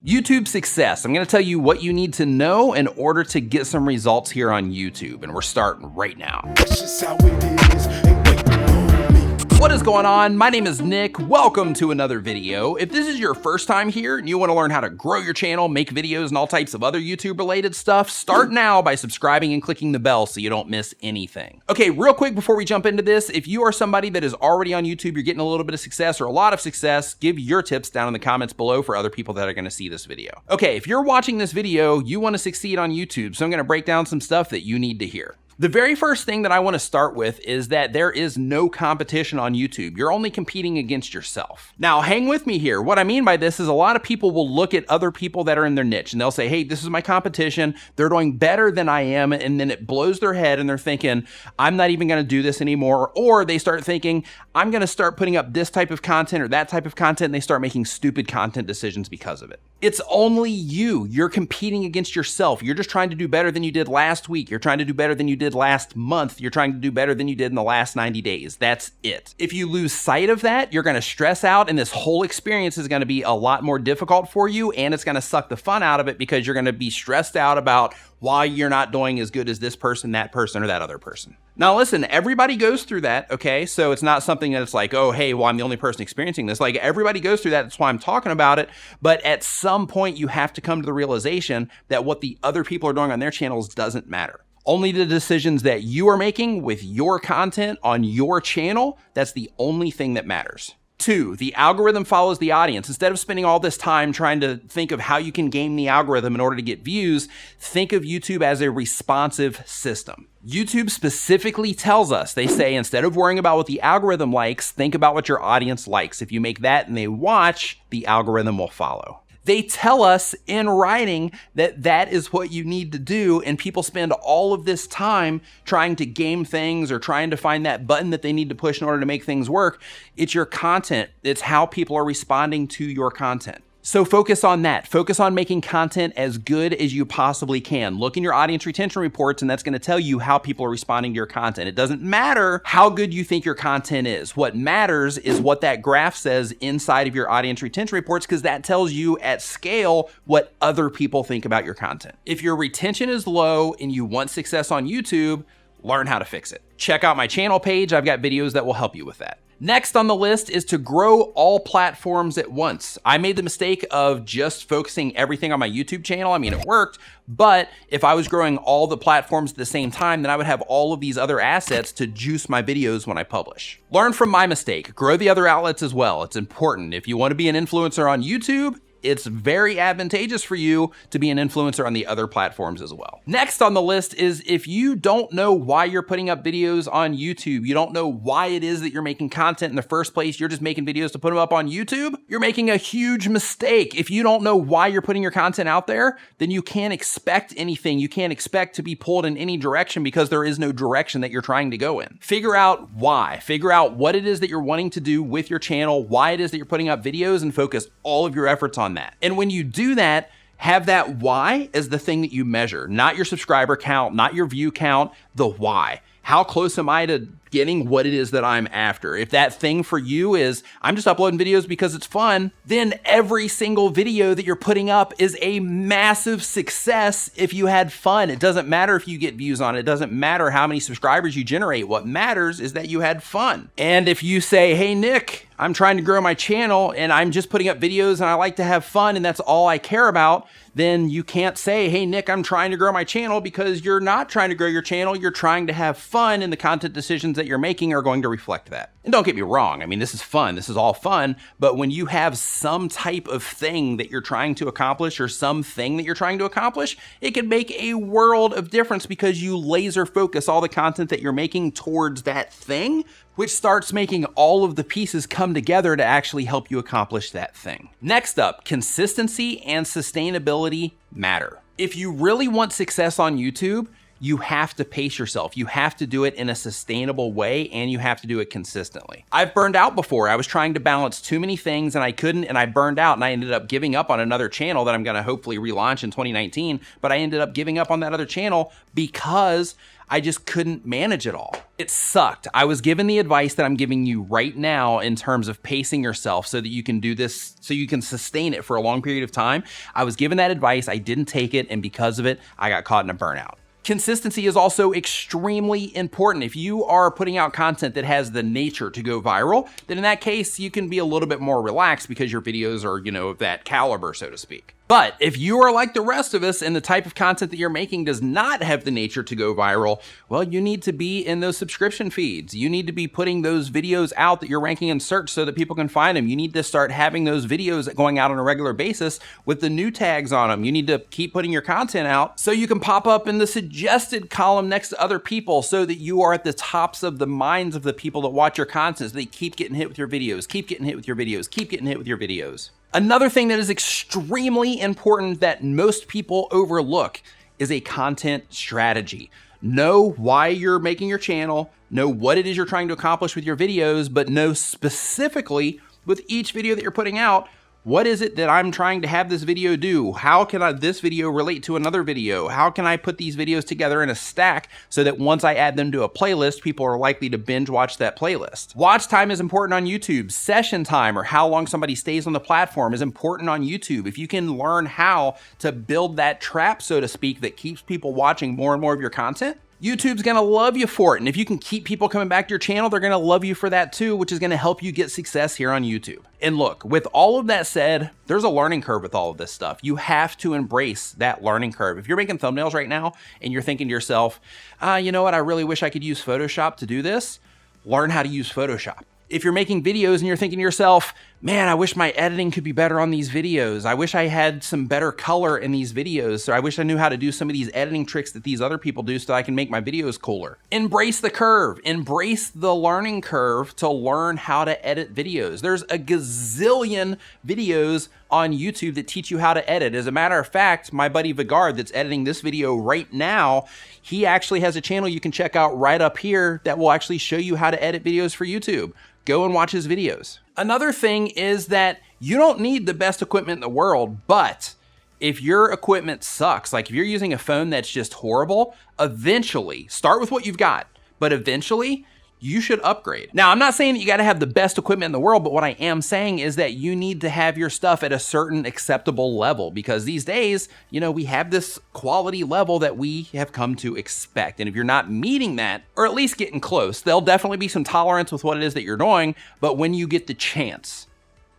YouTube success. I'm going to tell you what you need to know in order to get some results here on YouTube, and we're starting right now. That's just how it is. Ain't waiting on me. What is going on? My name is Nick. Welcome to another video. If this is your first time here and you want to learn how to grow your channel, make videos, and all types of other YouTube related stuff, start now by subscribing and clicking the bell so you don't miss anything. Okay, real quick before we jump into this, if you are somebody that is already on YouTube, you're getting a little bit of success or a lot of success, give your tips down in the comments below for other people that are going to see this video. Okay, if you're watching this video, you want to succeed on YouTube, so I'm going to break down some stuff that you need to hear. The very first thing that I want to start with is that there is no competition on YouTube. You're only competing against yourself. Now, hang with me here. What I mean by this is a lot of people will look at other people that are in their niche and they'll say, hey, this is my competition. They're doing better than I am. And then it blows their head and they're thinking, I'm not even going to do this anymore. Or they start thinking, I'm going to start putting up this type of content or that type of content. And they start making stupid content decisions because of it. It's only you. You're competing against yourself. You're just trying to do better than you did last week. You're trying to do better than you did last month. You're trying to do better than you did in the last 90 days. That's it. If you lose sight of that, you're going to stress out and this whole experience is going to be a lot more difficult for you, and it's going to suck the fun out of it because you're going to be stressed out about why you're not doing as good as this person, or that other person. Now listen, everybody goes through that, okay? So it's not something that it's like, oh, hey, well, I'm the only person experiencing this. Like, everybody goes through that. That's why I'm talking about it. But at some point, you have to come to the realization that what the other people are doing on their channels doesn't matter. Only the decisions that you are making with your content on your channel, that's the only thing that matters. 2, the algorithm follows the audience. Instead of spending all this time trying to think of how you can game the algorithm in order to get views, think of YouTube as a responsive system. YouTube specifically tells us, they say, instead of worrying about what the algorithm likes, think about what your audience likes. If you make that and they watch, the algorithm will follow. They tell us in writing that that is what you need to do, and people spend all of this time trying to game things or trying to find that button that they need to push in order to make things work. It's your content. It's how people are responding to your content. So focus on that. Focus on making content as good as you possibly can. Look in your audience retention reports, and that's going to tell you how people are responding to your content. It doesn't matter how good you think your content is. What matters is what that graph says inside of your audience retention reports, because that tells you at scale what other people think about your content. If your retention is low and you want success on YouTube, learn how to fix it. Check out my channel page. I've got videos that will help you with that. Next on the list is to grow all platforms at once. I made the mistake of just focusing everything on my YouTube channel. I mean, it worked, but if I was growing all the platforms at the same time, then I would have all of these other assets to juice my videos when I publish. Learn from my mistake. Grow the other outlets as well. It's important. If you want to be an influencer on YouTube, it's very advantageous for you to be an influencer on the other platforms as well. Next on the list is if you don't know why you're putting up videos on YouTube, you don't know why it is that you're making content in the first place, you're just making videos to put them up on YouTube, you're making a huge mistake. If you don't know why you're putting your content out there, then you can't expect anything. You can't expect to be pulled in any direction because there is no direction that you're trying to go in. Figure out why. Figure out what it is that you're wanting to do with your channel, why it is that you're putting up videos, and focus all of your efforts on that. And when you do that, have that why as the thing that you measure, not your subscriber count, not your view count, the why. How close am I to getting what it is that I'm after? If that thing for you is, I'm just uploading videos because it's fun, then every single video that you're putting up is a massive success if you had fun. It doesn't matter if you get views on it. It doesn't matter how many subscribers you generate. What matters is that you had fun. And if you say, hey, Nick, I'm trying to grow my channel and I'm just putting up videos and I like to have fun and that's all I care about, then you can't say, hey, Nick, I'm trying to grow my channel, because you're not trying to grow your channel. You're trying to have fun, and the content decisions that you're making are going to reflect that. And don't get me wrong. I mean, this is fun. This is all fun. But when you have some type of thing that you're trying to accomplish or something that you're trying to accomplish, it can make a world of difference because you laser focus all the content that you're making towards that thing, which starts making all of the pieces come together to actually help you accomplish that thing. Next up, consistency and sustainability matter. If you really want success on YouTube, You have to pace yourself. You have to do it in a sustainable way, and you have to do it consistently. I've burned out before. I was trying to balance too many things and I couldn't, and I burned out, and I ended up giving up on another channel that I'm gonna hopefully relaunch in 2019, but I ended up giving up on that other channel because I just couldn't manage it all. It sucked. I was given the advice that I'm giving you right now in terms of pacing yourself so that you can do this, so you can sustain it for a long period of time. I was given that advice, I didn't take it, and because of it, I got caught in a burnout. Consistency is also extremely important. If you are putting out content that has the nature to go viral, then in that case, you can be a little bit more relaxed because your videos are, of that caliber, so to speak. But if you are like the rest of us and the type of content that you're making does not have the nature to go viral, well, you need to be in those subscription feeds. You need to be putting those videos out that you're ranking in search so that people can find them. You need to start having those videos going out on a regular basis with the new tags on them. You need to keep putting your content out so you can pop up in the suggested column next to other people so that you are at the tops of the minds of the people that watch your content so they keep getting hit with your videos, keep getting hit with your videos, keep getting hit with your videos. Another thing that is extremely important that most people overlook is a content strategy. Know why you're making your channel, know what it is you're trying to accomplish with your videos, but know specifically with each video that you're putting out, what is it that I'm trying to have this video do? How can this video relate to another video? How can I put these videos together in a stack so that once I add them to a playlist, people are likely to binge watch that playlist? Watch time is important on YouTube. Session time, or how long somebody stays on the platform, is important on YouTube. If you can learn how to build that trap, so to speak, that keeps people watching more and more of your content, YouTube's gonna love you for it. And if you can keep people coming back to your channel, they're gonna love you for that too, which is gonna help you get success here on YouTube. And look, with all of that said, there's a learning curve with all of this stuff. You have to embrace that learning curve. If you're making thumbnails right now and you're thinking to yourself, you know what, I really wish I could use Photoshop to do this, learn how to use Photoshop. If you're making videos and you're thinking to yourself, man, I wish my editing could be better on these videos. I wish I had some better color in these videos. So I wish I knew how to do some of these editing tricks that these other people do so I can make my videos cooler. Embrace the curve. Embrace the learning curve to learn how to edit videos. There's a gazillion videos on YouTube that teach you how to edit. As a matter of fact, my buddy Vigard that's editing this video right now, he actually has a channel you can check out right up here that will actually show you how to edit videos for YouTube. Go and watch his videos. Another thing is that you don't need the best equipment in the world, but if your equipment sucks, like if you're using a phone that's just horrible, eventually, start with what you've got, but eventually you should upgrade. Now, I'm not saying that you gotta have the best equipment in the world, but what I am saying is that you need to have your stuff at a certain acceptable level, because these days, we have this quality level that we have come to expect. And if you're not meeting that, or at least getting close, there'll definitely be some tolerance with what it is that you're doing, but when you get the chance,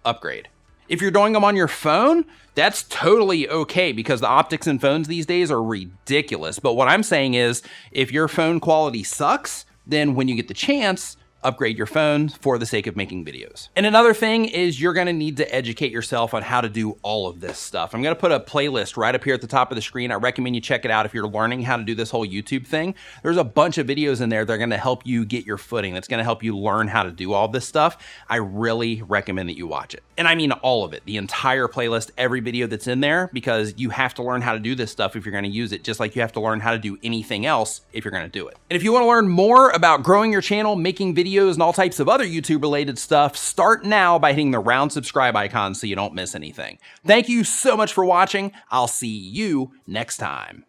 upgrade. If you're doing them on your phone, that's totally okay because the optics in phones these days are ridiculous. But what I'm saying is, if your phone quality sucks, then when you get the chance, upgrade your phone for the sake of making videos. And another thing is you're gonna need to educate yourself on how to do all of this stuff. I'm gonna put a playlist right up here at the top of the screen. I recommend you check it out if you're learning how to do this whole YouTube thing. There's a bunch of videos in there that are gonna help you get your footing. That's gonna help you learn how to do all this stuff. I really recommend that you watch it. And I mean all of it, the entire playlist, every video that's in there, because you have to learn how to do this stuff if you're gonna use it, just like you have to learn how to do anything else if you're gonna do it. And if you wanna learn more about growing your channel, making videos, and all types of other YouTube related stuff, start now by hitting the round subscribe icon so you don't miss anything. Thank you so much for watching. I'll see you next time.